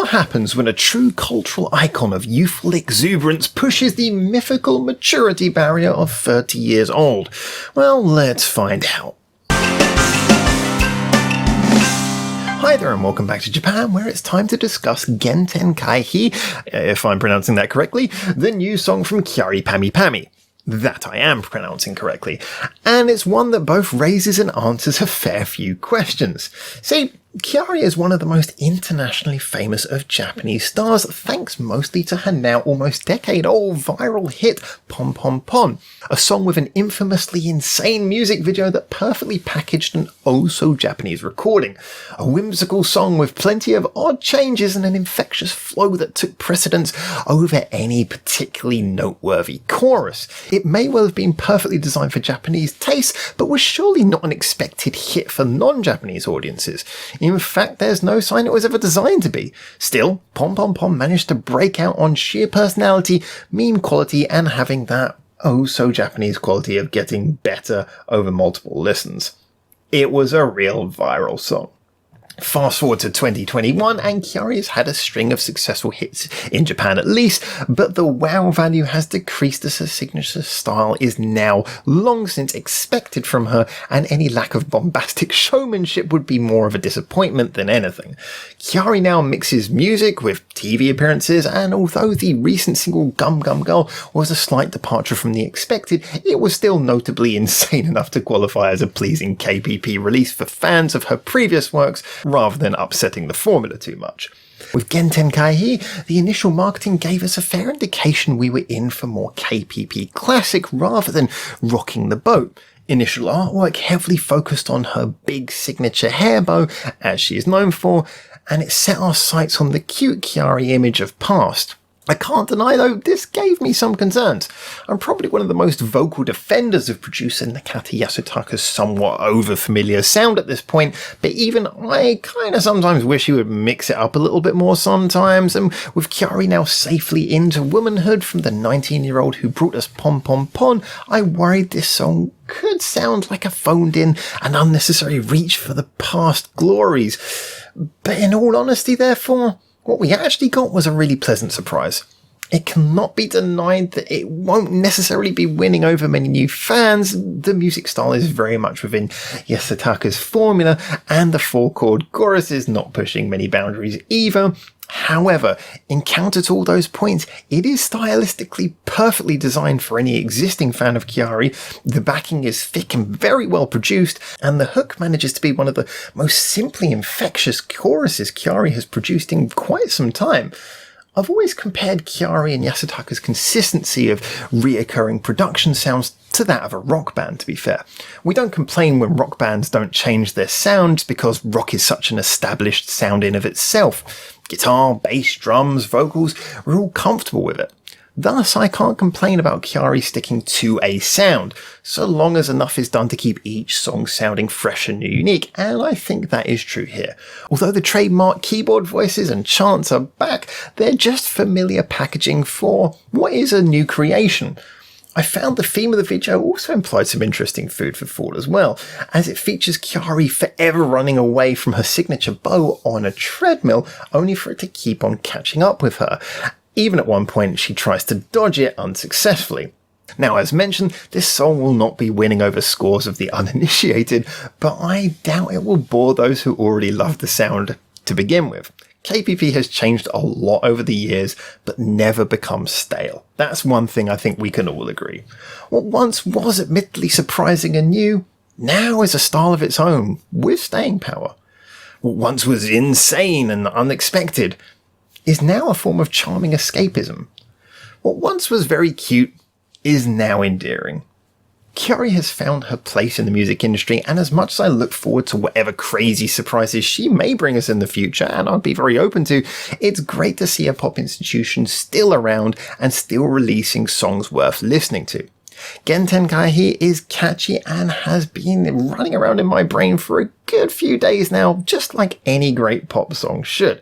What happens when a true cultural icon of youthful exuberance pushes the mythical maturity barrier of 30 years old? Well, let's find out. Hi there and welcome back to Japan, where it's time to discuss GENTENKAIHI, if I'm pronouncing that correctly, the new song from Kyary Pamyu Pamyu. That I am pronouncing correctly. And it's one that both raises and answers a fair few questions. See, Kyary is one of the most internationally famous of Japanese stars, thanks mostly to her now almost decade-old viral hit Pom Pom Pom, a song with an infamously insane music video that perfectly packaged an oh-so-Japanese recording. A whimsical song with plenty of odd changes and an infectious flow that took precedence over any particularly noteworthy chorus. It may well have been perfectly designed for Japanese tastes, but was surely not an expected hit for non-Japanese audiences. In fact, there's no sign it was ever designed to be. Still, Pom Pom Pom managed to break out on sheer personality, meme quality, and having that oh-so-Japanese quality of getting better over multiple listens. It was a real viral song. Fast forward to 2021 and Kyary has had a string of successful hits in Japan at least, but the wow value has decreased as her signature style is now long since expected from her, and any lack of bombastic showmanship would be more of a disappointment than anything. Kyary now mixes music with TV appearances, and although the recent single Gum Gum Girl was a slight departure from the expected, it was still notably insane enough to qualify as a pleasing KPP release for fans of her previous works, rather than upsetting the formula too much. With GENTENKAIHI, the initial marketing gave us a fair indication we were in for more KPP classic rather than rocking the boat. Initial artwork heavily focused on her big signature hair bow, as she is known for, and it set our sights on the cute Kyary image of past. I can't deny, though, this gave me some concerns. I'm probably one of the most vocal defenders of producer Nakata Yasutaka's somewhat over-familiar sound at this point, but even I kinda sometimes wish he would mix it up a little bit more sometimes, and with Kyary now safely into womanhood from the 19-year-old who brought us Pom Pom Pom, I worried this song could sound like a phoned-in and unnecessary reach for the past glories. But in all honesty, therefore, what we actually got was a really pleasant surprise. It cannot be denied that it won't necessarily be winning over many new fans. The music style is very much within Yasutaka's formula, and the four-chord chorus is not pushing many boundaries either. However, in counter to all those points, it is stylistically perfectly designed for any existing fan of Kyary. The backing is thick and very well produced, and the hook manages to be one of the most simply infectious choruses Kyary has produced in quite some time. I've always compared Kyary and Yasutaka's consistency of reoccurring production sounds to that of a rock band, to be fair. We don't complain when rock bands don't change their sounds because rock is such an established sound in of itself. Guitar, bass, drums, vocals, we're all comfortable with it. Thus, I can't complain about Kyary sticking to a sound, so long as enough is done to keep each song sounding fresh and unique, and I think that is true here. Although the trademark keyboard voices and chants are back, they're just familiar packaging for what is a new creation. I found the theme of the video also implied some interesting food for thought as well, as it features Kyary forever running away from her signature bow on a treadmill, only for it to keep on catching up with her. Even at one point, she tries to dodge it unsuccessfully. Now, as mentioned, this song will not be winning over scores of the uninitiated, but I doubt it will bore those who already love the sound to begin with. KPP has changed a lot over the years, but never become stale. That's one thing I think we can all agree. What once was admittedly surprising and new, now is a style of its own, with staying power. What once was insane and unexpected is now a form of charming escapism. What once was very cute is now endearing. Kyary has found her place in the music industry, and as much as I look forward to whatever crazy surprises she may bring us in the future, and I'd be very open to, it's great to see a pop institution still around and still releasing songs worth listening to. GENTENKAIHI is catchy and has been running around in my brain for a good few days now, just like any great pop song should.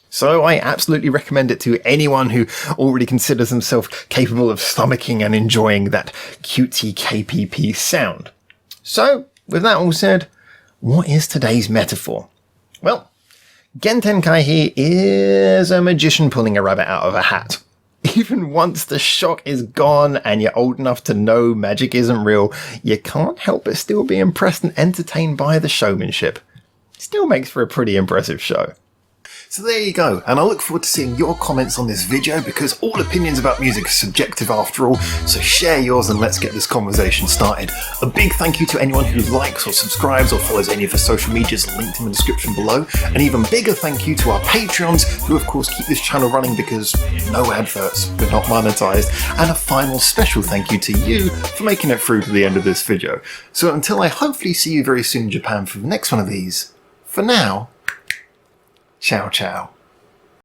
So I absolutely recommend it to anyone who already considers themselves capable of stomaching and enjoying that cutesy KPP sound. So, with that all said, what is today's metaphor? Well, Gentenkaihi is a magician pulling a rabbit out of a hat. Even once the shock is gone and you're old enough to know magic isn't real, you can't help but still be impressed and entertained by the showmanship. Still makes for a pretty impressive show. So there you go, and I look forward to seeing your comments on this video because all opinions about music are subjective after all, so share yours and let's get this conversation started. A big thank you to anyone who likes or subscribes or follows any of the social medias linked in the description below. An even bigger thank you to our Patreons who of course keep this channel running because no adverts, we're not monetized. And a final special thank you to you for making it through to the end of this video. So until I hopefully see you very soon in Japan for the next one of these, for now, ciao ciao.